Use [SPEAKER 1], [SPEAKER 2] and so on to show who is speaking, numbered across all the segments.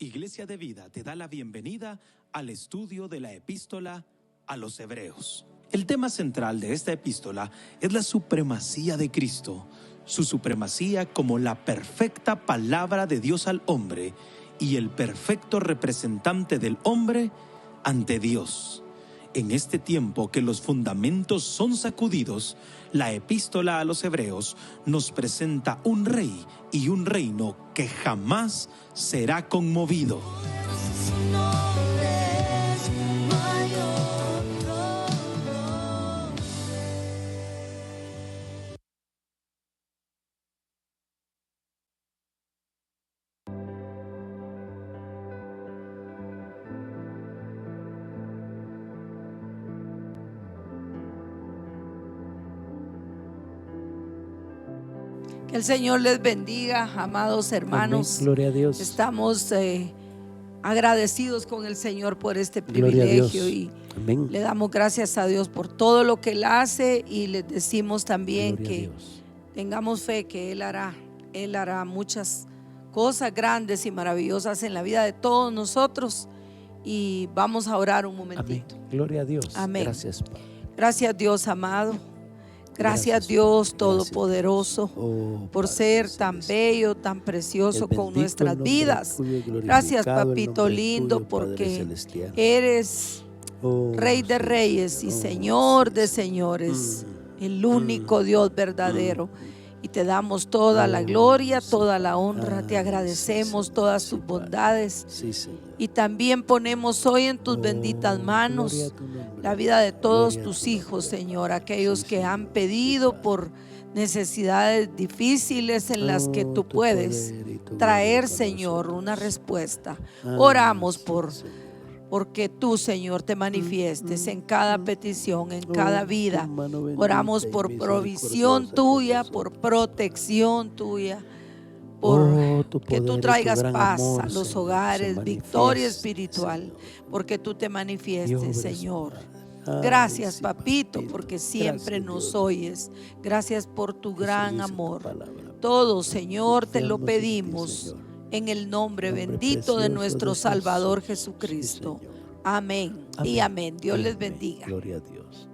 [SPEAKER 1] Iglesia de Vida te da la bienvenida al estudio de la epístola a los Hebreos. El tema central de esta epístola es la supremacía de Cristo, su supremacía como la perfecta palabra de Dios al hombre y el perfecto representante del hombre ante Dios. En este tiempo que los fundamentos son sacudidos, la epístola a los Hebreos nos presenta un rey y un reino que jamás será conmovido.
[SPEAKER 2] Que el Señor les bendiga, amados hermanos.
[SPEAKER 3] Amén. Gloria a Dios.
[SPEAKER 2] Estamos agradecidos con el Señor por este privilegio y
[SPEAKER 3] amén.
[SPEAKER 2] Le damos gracias a Dios por todo lo que Él hace y les decimos también que tengamos fe que Él hará muchas cosas grandes y maravillosas en la vida de todos nosotros. Y vamos a orar un momentito.
[SPEAKER 3] Amén. Gloria a Dios.
[SPEAKER 2] Amén.
[SPEAKER 3] Gracias, Padre.
[SPEAKER 2] Gracias, Dios amado. Gracias, Dios Todopoderoso, por ser tan bello, tan precioso con nuestras vidas. Gracias, Papito lindo, porque eres Rey de Reyes y Señor de Señores, el único Dios verdadero. Y te damos toda la gloria, toda la honra, te agradecemos todas tus bondades. Y también ponemos hoy en tus benditas manos la vida de todos tus hijos, Señor, aquellos que han pedido por necesidades difíciles en las que tú puedes traer, Señor, una respuesta. Oramos porque tú, Señor, te manifiestes en cada petición, en cada vida. Oramos por provisión tuya, por protección tuya, por que tú traigas paz a los hogares, victoria espiritual, porque tú te manifiestes, Señor. Gracias, Papito, porque siempre nos oyes. Gracias por tu gran amor. Todo, Señor, te lo pedimos en el nombre bendito de nuestro Salvador Jesucristo. Amén y amén. Dios les bendiga.
[SPEAKER 3] Gloria a Dios.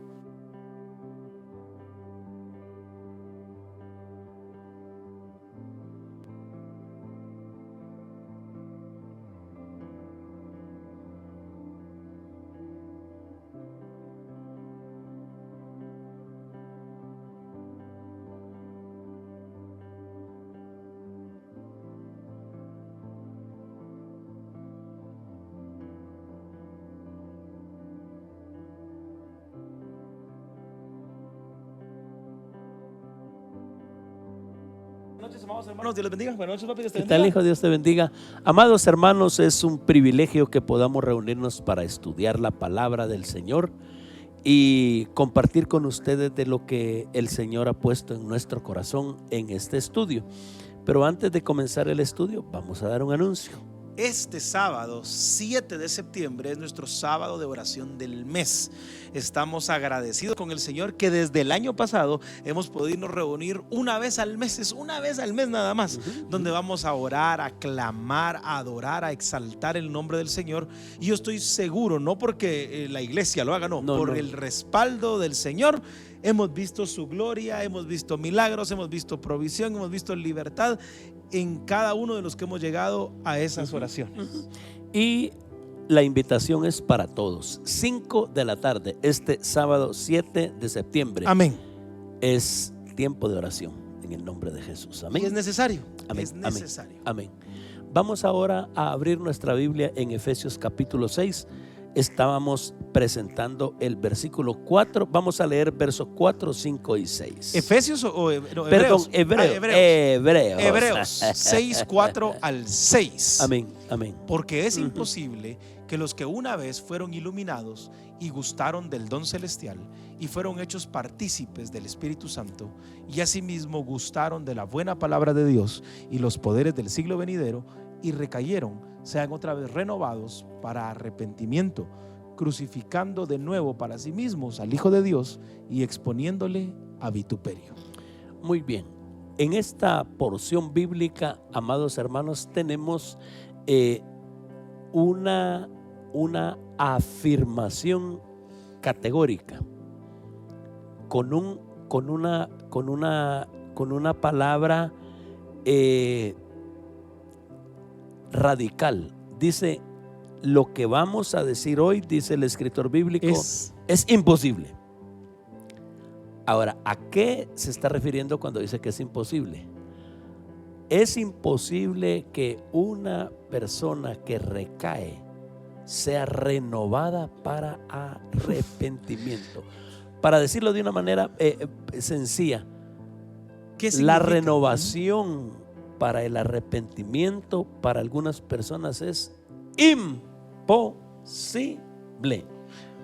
[SPEAKER 1] Buenas noches, amados hermanos, Dios les bendiga. Buenas noches, papi, Dios te
[SPEAKER 3] ¿Qué
[SPEAKER 1] bendiga.
[SPEAKER 3] tal, hijo? Dios te bendiga. Amados hermanos, es un privilegio que podamos reunirnos para estudiar la palabra del Señor y compartir con ustedes de lo que el Señor ha puesto en nuestro corazón en este estudio. Pero antes de comenzar el estudio, vamos a dar un anuncio.
[SPEAKER 4] Este sábado 7 de septiembre es nuestro sábado de oración del mes. Estamos agradecidos con el Señor que desde el año pasado hemos podido reunir una vez al mes, es una vez al mes nada más, donde vamos a orar, a clamar, a adorar, a exaltar el nombre del Señor. Y yo estoy seguro, no porque la iglesia lo haga, por el respaldo del Señor. Hemos visto su gloria, hemos visto milagros, hemos visto provisión, hemos visto libertad en cada uno de los que hemos llegado a esas oraciones.
[SPEAKER 3] Y la invitación es para todos. 5 de la tarde, este sábado 7 de septiembre.
[SPEAKER 4] Amén.
[SPEAKER 3] Es tiempo de oración en el nombre de Jesús. Amén.
[SPEAKER 4] Y es necesario.
[SPEAKER 3] Amén.
[SPEAKER 4] Es necesario.
[SPEAKER 3] Amén. Vamos ahora a abrir nuestra Biblia en Efesios capítulo 6. Estábamos presentando el versículo 4. Vamos a leer versos 4, 5 y 6.
[SPEAKER 4] ¿Efesios o Hebreos?
[SPEAKER 3] Perdón, Hebreos.
[SPEAKER 4] Hebreos 6, 4 al 6.
[SPEAKER 3] Amén, amén.
[SPEAKER 4] Porque es imposible que los que una vez fueron iluminados y gustaron del don celestial y fueron hechos partícipes del Espíritu Santo y asimismo gustaron de la buena palabra de Dios y los poderes del siglo venidero y recayeron, sean otra vez renovados para arrepentimiento, crucificando de nuevo para sí mismos al Hijo de Dios y exponiéndole a vituperio.
[SPEAKER 3] Muy bien. En esta porción bíblica, amados hermanos, tenemos una afirmación categórica con una palabra radical. Dice: lo que vamos a decir hoy, dice el escritor bíblico, es imposible. Ahora, ¿a qué se está refiriendo cuando dice que es imposible? Es imposible que una persona que recae sea renovada para arrepentimiento. Para decirlo de una manera sencilla,
[SPEAKER 4] ¿qué significa?
[SPEAKER 3] La renovación para el arrepentimiento para algunas personas es imposible.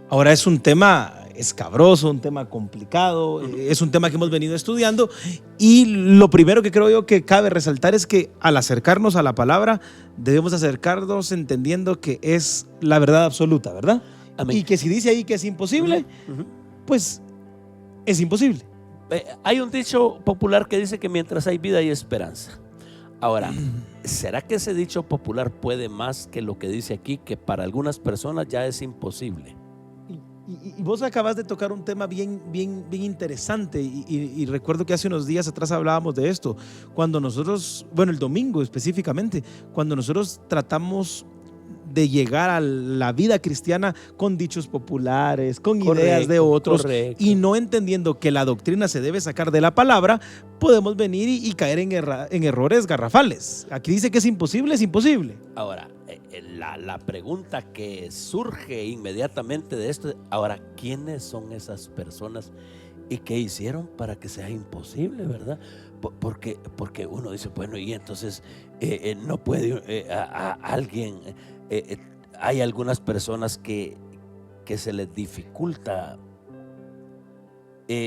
[SPEAKER 4] Ahora, es un tema escabroso, un tema complicado, es un tema que hemos venido estudiando, y lo primero que creo yo que cabe resaltar es que al acercarnos a la palabra debemos acercarnos entendiendo que es la verdad absoluta, ¿verdad?
[SPEAKER 3] Amén.
[SPEAKER 4] Y que si dice ahí que es imposible, pues es imposible.
[SPEAKER 3] Hay un dicho popular que dice que mientras hay vida hay esperanza. Ahora, ¿será que ese dicho popular puede más que lo que dice aquí, que para algunas personas ya es imposible?
[SPEAKER 4] Y vos acabas de tocar un tema bien interesante, y recuerdo que hace unos días atrás hablábamos de esto, cuando nosotros, bueno, el domingo específicamente, cuando nosotros tratamos de llegar a la vida cristiana con dichos populares, con ideas de otros, y no entendiendo que la doctrina se debe sacar de la palabra, podemos venir y caer en errores garrafales. Aquí dice que es imposible, es imposible.
[SPEAKER 3] Ahora, la pregunta que surge inmediatamente de esto, ahora, ¿quiénes son esas personas y qué hicieron para que sea imposible, verdad? Porque uno dice, bueno, y entonces no puede alguien, hay algunas personas que se les dificulta,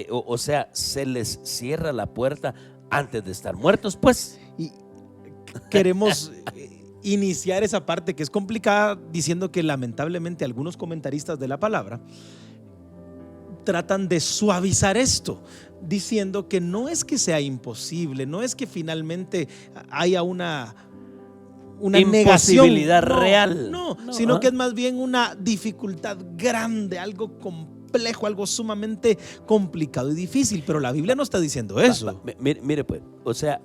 [SPEAKER 3] o sea, se les cierra la puerta antes de estar muertos, pues.
[SPEAKER 4] Y queremos iniciar esa parte que es complicada diciendo que lamentablemente algunos comentaristas de la palabra tratan de suavizar esto, diciendo que no es que sea imposible, no es que finalmente haya una
[SPEAKER 3] imposibilidad
[SPEAKER 4] negación
[SPEAKER 3] real,
[SPEAKER 4] no, sino que es más bien una dificultad grande, algo complejo, algo sumamente complicado y difícil, pero la Biblia no está diciendo eso.
[SPEAKER 3] Mire pues, o sea,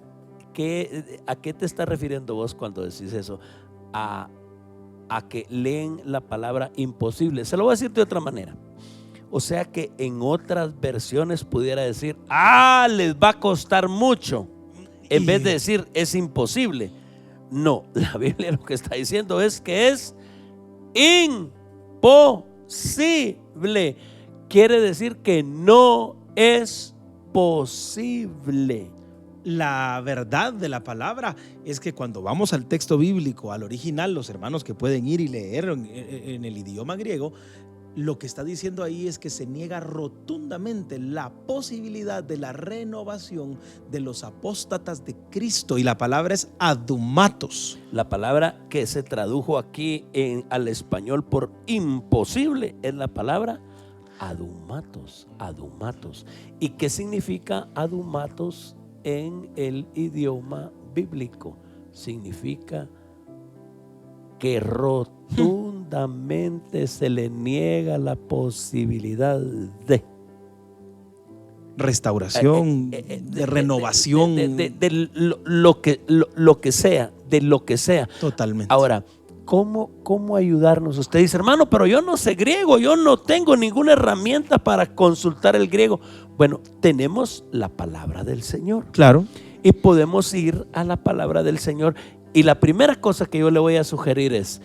[SPEAKER 3] ¿a qué te estás refiriendo vos cuando decís eso? A que leen la palabra imposible. Se lo voy a decir de otra manera. O sea que en otras versiones pudiera decir, les va a costar mucho, en vez de decir es imposible. No, la Biblia lo que está diciendo es que es imposible. Quiere decir que no es posible.
[SPEAKER 4] La verdad de la palabra es que cuando vamos al texto bíblico, al original, los hermanos que pueden ir y leer en el idioma griego, lo que está diciendo ahí es que se niega rotundamente la posibilidad de la renovación de los apóstatas de Cristo, y la palabra es adumatos.
[SPEAKER 3] La palabra que se tradujo aquí al español por imposible es la palabra adumatos. ¿Y qué significa adumatos en el idioma bíblico? Significa que rotundamente se le niega la posibilidad de
[SPEAKER 4] restauración, de renovación,
[SPEAKER 3] de lo que sea. Totalmente. Ahora, ¿cómo ayudarnos? Usted dice, hermano, pero yo no sé griego, yo no tengo ninguna herramienta para consultar el griego. Bueno, tenemos la palabra del Señor.
[SPEAKER 4] Claro.
[SPEAKER 3] Y podemos ir a la palabra del Señor. Y la primera cosa que yo le voy a sugerir es,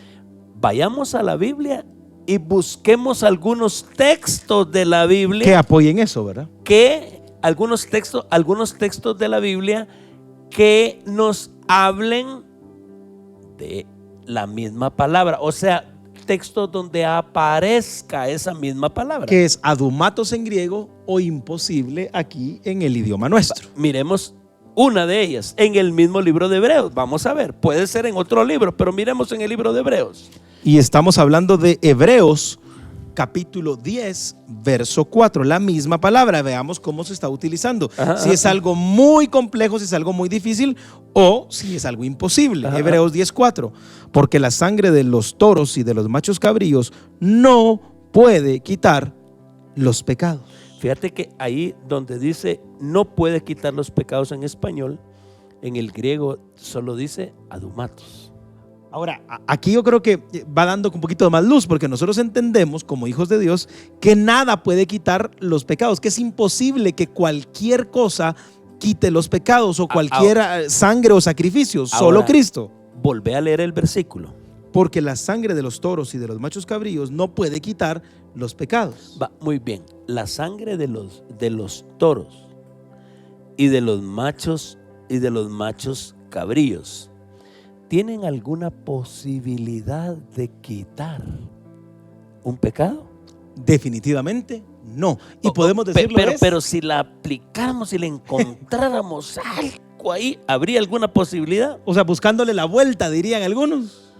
[SPEAKER 3] vayamos a la Biblia y busquemos algunos textos de la Biblia
[SPEAKER 4] que apoyen eso, ¿verdad?
[SPEAKER 3] Que algunos textos de la Biblia que nos hablen de la misma palabra, o sea, textos donde aparezca esa misma palabra,
[SPEAKER 4] que es adumatos en griego o imposible aquí en el idioma nuestro.
[SPEAKER 3] Miremos una de ellas en el mismo libro de Hebreos. Vamos a ver, puede ser en otro libro, pero miremos en el libro de Hebreos.
[SPEAKER 4] Y estamos hablando de Hebreos capítulo 10, verso 4, la misma palabra. Veamos cómo se está utilizando. Si es algo muy complejo, si es algo muy difícil o si es algo imposible. Hebreos 10, 4. Porque la sangre de los toros y de los machos cabríos no puede quitar los pecados.
[SPEAKER 3] Fíjate que ahí donde dice no puede quitar los pecados en español, en el griego solo dice adumatos.
[SPEAKER 4] Ahora, aquí yo creo que va dando un poquito de más luz, porque nosotros entendemos como hijos de Dios que nada puede quitar los pecados, que es imposible que cualquier cosa quite los pecados o cualquier sangre o sacrificio, solo Cristo.
[SPEAKER 3] Volvé a leer el versículo.
[SPEAKER 4] Porque la sangre de los toros y de los machos cabríos no puede quitar los pecados.
[SPEAKER 3] Va, muy bien. La sangre de los toros y de los machos cabríos ¿tienen alguna posibilidad de quitar un pecado?
[SPEAKER 4] Definitivamente no. Y podemos decirlo
[SPEAKER 3] pero si la aplicáramos y le encontráramos algo ahí, ¿habría alguna posibilidad?
[SPEAKER 4] O sea, buscándole la vuelta, dirían algunos.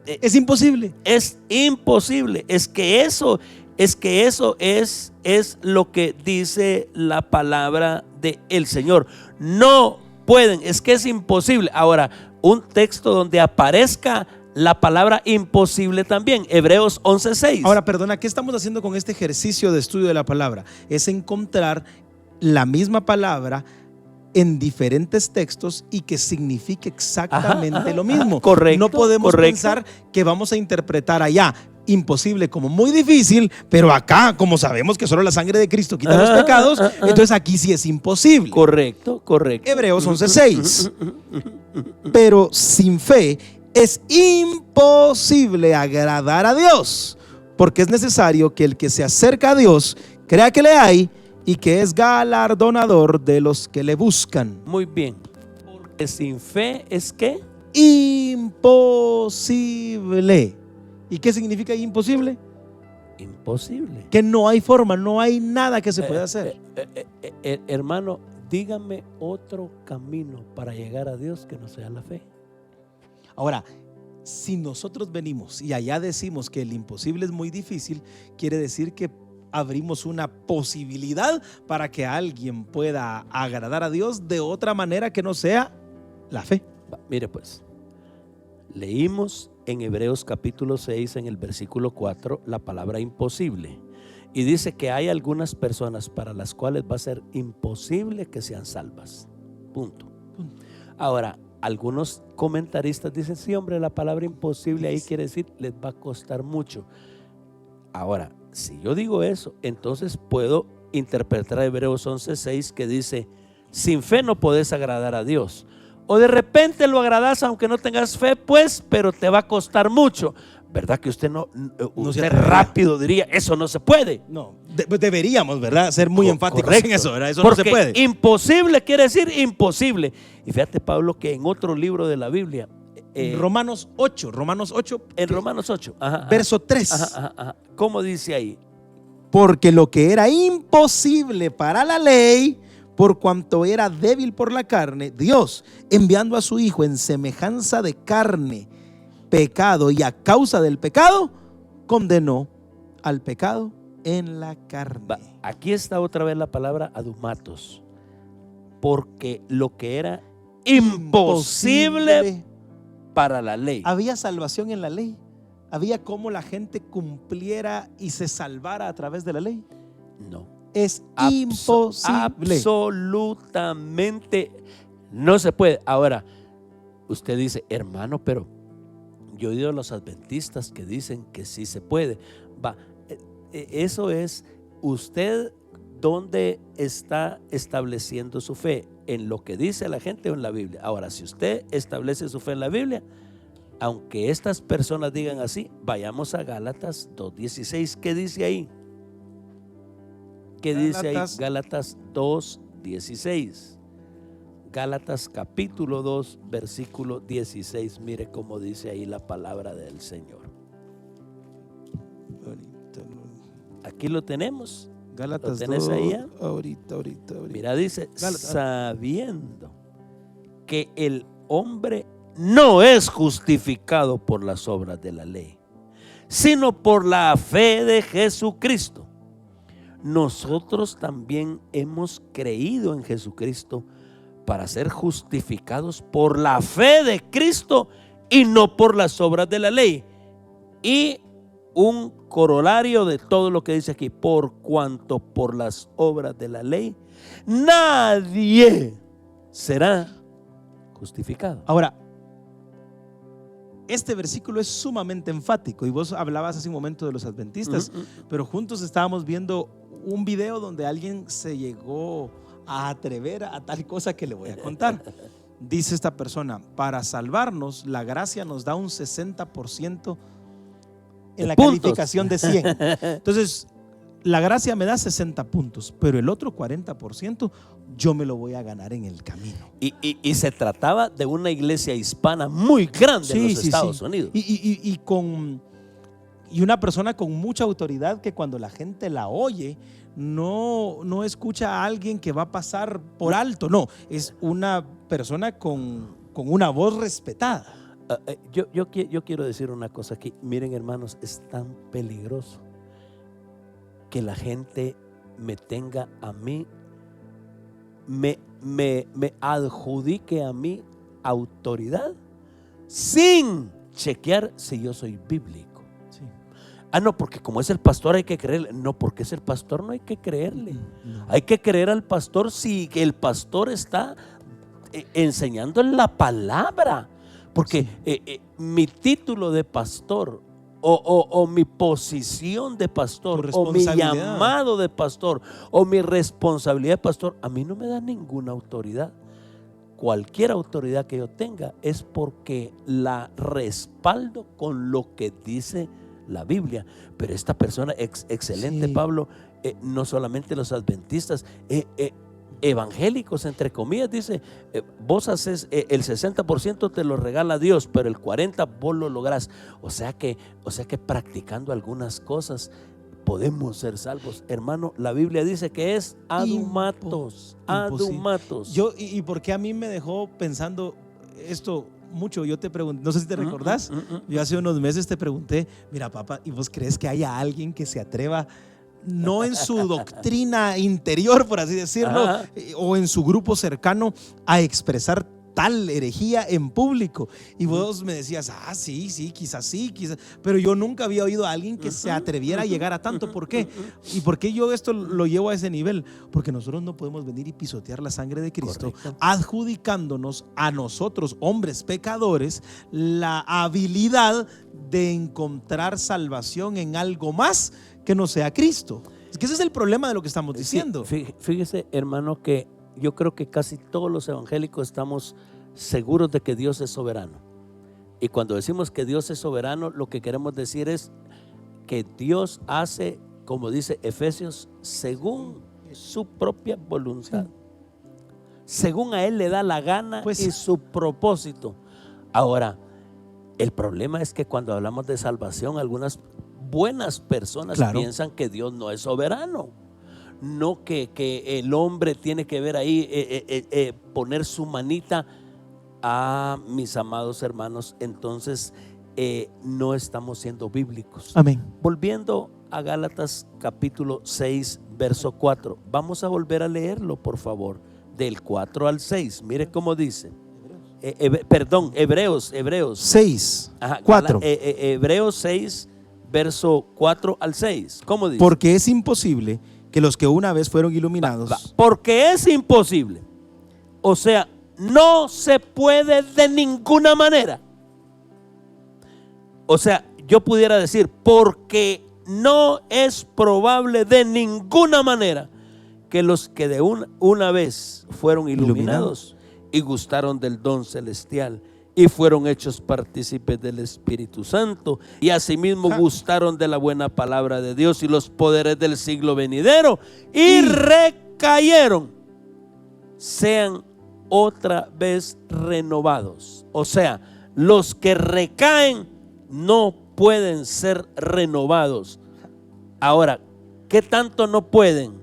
[SPEAKER 4] Es imposible.
[SPEAKER 3] Es imposible. Es que eso es lo que dice la palabra del Señor. No pueden, es que es imposible. Ahora, un texto donde aparezca la palabra imposible también, Hebreos 11:6.
[SPEAKER 4] Ahora, perdona, ¿qué estamos haciendo con este ejercicio de estudio de la palabra? Es encontrar la misma palabra en diferentes textos y que signifique exactamente lo mismo.
[SPEAKER 3] Correcto.
[SPEAKER 4] No podemos pensar que vamos a interpretar allá imposible como muy difícil, pero acá, como sabemos que solo la sangre de Cristo quita los pecados, entonces aquí sí es imposible.
[SPEAKER 3] Correcto.
[SPEAKER 4] Hebreos 11:6. Pero sin fe es imposible agradar a Dios, porque es necesario que el que se acerca a Dios crea que le hay y que es galardonador de los que le buscan.
[SPEAKER 3] Muy bien. Porque sin fe es ¿qué?
[SPEAKER 4] Imposible. ¿Y qué significa imposible?
[SPEAKER 3] Imposible.
[SPEAKER 4] Que no hay forma, no hay nada que se pueda hacer.
[SPEAKER 3] Hermano, dígame otro camino para llegar a Dios que no sea la fe.
[SPEAKER 4] Ahora, si nosotros venimos y allá decimos que el imposible es muy difícil, quiere decir que abrimos una posibilidad para que alguien pueda agradar a Dios de otra manera que no sea la fe.
[SPEAKER 3] Mire pues, leímos en Hebreos capítulo 6 en el versículo 4 la palabra imposible y dice que hay algunas personas para las cuales va a ser imposible que sean salvas. Punto. Ahora, algunos comentaristas dicen, sí, hombre, la palabra imposible ahí quiere decir les va a costar mucho. Ahora, si yo digo eso, entonces puedo interpretar Hebreos 11:6 que dice, sin fe no podés agradar a Dios. O de repente lo agradas aunque no tengas fe, pues, pero te va a costar mucho. ¿Verdad que usted usted rápido diría, eso no se puede?
[SPEAKER 4] No, deberíamos, ¿verdad? Ser muy enfáticos en eso, ¿verdad? Eso
[SPEAKER 3] porque
[SPEAKER 4] no se puede.
[SPEAKER 3] Imposible quiere decir imposible. Y fíjate, Pablo, que en otro libro de la Biblia,
[SPEAKER 4] Romanos 8,
[SPEAKER 3] en Romanos 8,
[SPEAKER 4] verso 3.
[SPEAKER 3] ¿Cómo dice ahí?
[SPEAKER 4] Porque lo que era imposible para la ley, por cuanto era débil por la carne, Dios, enviando a su Hijo en semejanza de carne, pecado, y a causa del pecado, condenó al pecado en la carne.
[SPEAKER 3] Aquí está otra vez la palabra adumatos. Porque lo que era imposible para la ley.
[SPEAKER 4] Había salvación en la ley. Había cómo la gente cumpliera y se salvara a través de la ley.
[SPEAKER 3] No.
[SPEAKER 4] Es imposible.
[SPEAKER 3] Absolutamente no se puede. Ahora, usted dice, hermano, pero yo he oído a los adventistas que dicen que sí se puede. Eso es, usted, ¿dónde está estableciendo su fe? ¿En lo que dice la gente o en la Biblia? Ahora, si usted establece su fe en la Biblia, aunque estas personas digan así, vayamos a Gálatas 2:16. ¿Qué dice ahí? ¿Qué dice ahí? Gálatas 2:16. Gálatas capítulo 2, versículo 16. Mire cómo dice ahí la palabra del Señor. Aquí lo tenemos.
[SPEAKER 4] Gálatas
[SPEAKER 3] ¿Lo tenés
[SPEAKER 4] 2,
[SPEAKER 3] ahí?
[SPEAKER 4] Ahorita.
[SPEAKER 3] Mira, dice,
[SPEAKER 4] Gálatas.
[SPEAKER 3] sabiendo que el hombre no es justificado por las obras de la ley, sino por la fe de Jesucristo. Nosotros también hemos creído en Jesucristo para ser justificados por la fe de Cristo y no por las obras de la ley. Y un corolario de todo lo que dice aquí: por cuanto por las obras de la ley nadie será justificado.
[SPEAKER 4] Ahora, este versículo es sumamente enfático, y vos hablabas hace un momento de los adventistas, pero juntos estábamos viendo un video donde alguien se llegó a atrever a tal cosa que le voy a contar. Dice esta persona: para salvarnos, la gracia nos da un 60% en la
[SPEAKER 3] puntos.
[SPEAKER 4] Calificación de 100. Entonces, la gracia me da 60 puntos, pero el otro 40% yo me lo voy a ganar en el camino.
[SPEAKER 3] Y se trataba de una iglesia hispana muy grande en los Estados Unidos.
[SPEAKER 4] Y una persona con mucha autoridad, que cuando la gente la oye, no escucha a alguien que va a pasar por alto. No, es una persona con una voz respetada.
[SPEAKER 3] Yo quiero decir una cosa aquí. Miren, hermanos, es tan peligroso que la gente me tenga a mí, me adjudique a mí autoridad sin chequear si yo soy bíblico.
[SPEAKER 4] Sí.
[SPEAKER 3] No, porque como es el pastor hay que creerle. No, porque es el pastor no hay que creerle.
[SPEAKER 4] No.
[SPEAKER 3] Hay que creer al pastor si el pastor está enseñando la palabra. Porque mi título de pastor o mi posición de pastor o mi llamado de pastor o mi responsabilidad de pastor a mí no me da ninguna autoridad. Cualquier autoridad que yo tenga es porque la respaldo con lo que dice la Biblia. Pero esta persona excelente, sí. Pablo, no solamente los adventistas, evangélicos, entre comillas, dice: vos haces el 60% te lo regala Dios, pero el 40% vos lo lográs. O sea que practicando algunas cosas podemos ser salvos. Hermano, la Biblia dice que es adumatos.
[SPEAKER 4] ¿Y por qué a mí me dejó pensando esto mucho? Yo te pregunté, no sé si te recordás, yo hace unos meses te pregunté: mira, papá, ¿y vos crees que haya alguien que se atreva, no en su doctrina interior, por así decirlo, o en su grupo cercano, a expresar tal herejía en público? Y vos me decías: sí, quizás, pero yo nunca había oído a alguien que se atreviera a llegar a tanto. ¿Por qué? ¿Y por qué yo esto lo llevo a ese nivel? Porque nosotros no podemos venir y pisotear la sangre de Cristo, correcto, adjudicándonos a nosotros, hombres pecadores, la habilidad de encontrar salvación en algo más que no sea Cristo. Es que ese es el problema de lo que estamos diciendo.
[SPEAKER 3] Fíjese, hermano, que yo creo que casi todos los evangélicos estamos seguros de que Dios es soberano. Y cuando decimos que Dios es soberano, lo que queremos decir es que Dios hace, como dice Efesios, según su propia voluntad. Sí. Según a Él le da la gana, pues, y su propósito. Ahora, el problema es que cuando hablamos de salvación, algunas buenas personas piensan que Dios no es soberano. No que el hombre tiene que ver ahí, poner su manita. Mis amados hermanos, entonces no estamos siendo bíblicos.
[SPEAKER 4] Amén.
[SPEAKER 3] Volviendo a Gálatas capítulo 6, verso 4. Vamos a volver a leerlo, por favor, del 4 al 6. Mire cómo dice. Hebreos
[SPEAKER 4] 6, 4.
[SPEAKER 3] Hebreos 6, verso 4 al 6. ¿Cómo dice?
[SPEAKER 4] Porque es imposible que los que una vez fueron iluminados.
[SPEAKER 3] Porque es imposible. O sea, no se puede de ninguna manera. O sea, yo pudiera decir: porque no es probable de ninguna manera que los que de una vez fueron iluminados y gustaron del don celestial y fueron hechos partícipes del Espíritu Santo y asimismo gustaron de la buena palabra de Dios y los poderes del siglo venidero y recayeron, sean otra vez renovados. O sea, los que recaen no pueden ser renovados. Ahora, ¿qué tanto no pueden?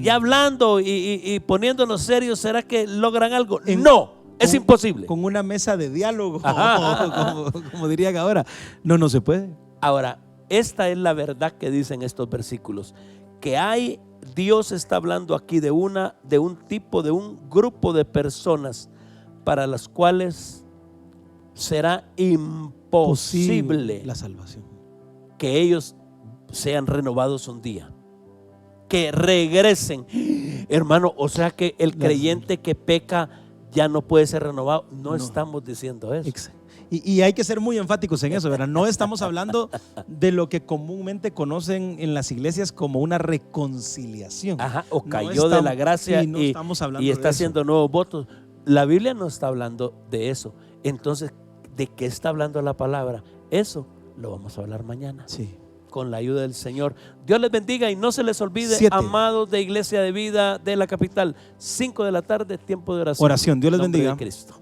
[SPEAKER 3] Ya hablando y poniéndonos serios, ¿será que logran algo? No. Es imposible.
[SPEAKER 4] Con una mesa de diálogo, como dirían ahora. No se puede.
[SPEAKER 3] Ahora, esta es la verdad que dicen estos versículos, que hay, Dios está hablando aquí de un grupo de personas para las cuales será imposible
[SPEAKER 4] la salvación,
[SPEAKER 3] que ellos sean renovados un día, que regresen, hermano. O sea que el creyente que peca ya no puede ser renovado. No estamos diciendo eso.
[SPEAKER 4] Y hay que ser muy enfáticos en eso, ¿verdad? No estamos hablando de lo que comúnmente conocen en las iglesias como una reconciliación.
[SPEAKER 3] Ajá, o cayó de la gracia y está haciendo nuevos votos. La Biblia no está hablando de eso. Entonces, ¿de qué está hablando la palabra? Eso lo vamos a hablar mañana.
[SPEAKER 4] Sí.
[SPEAKER 3] Con la ayuda del Señor. Dios les bendiga y no se les olvide,
[SPEAKER 4] 7.
[SPEAKER 3] amados de Iglesia de Vida de la Capital, 5 de la tarde, tiempo de oración.
[SPEAKER 4] Oración, Dios les bendiga.
[SPEAKER 3] De Cristo.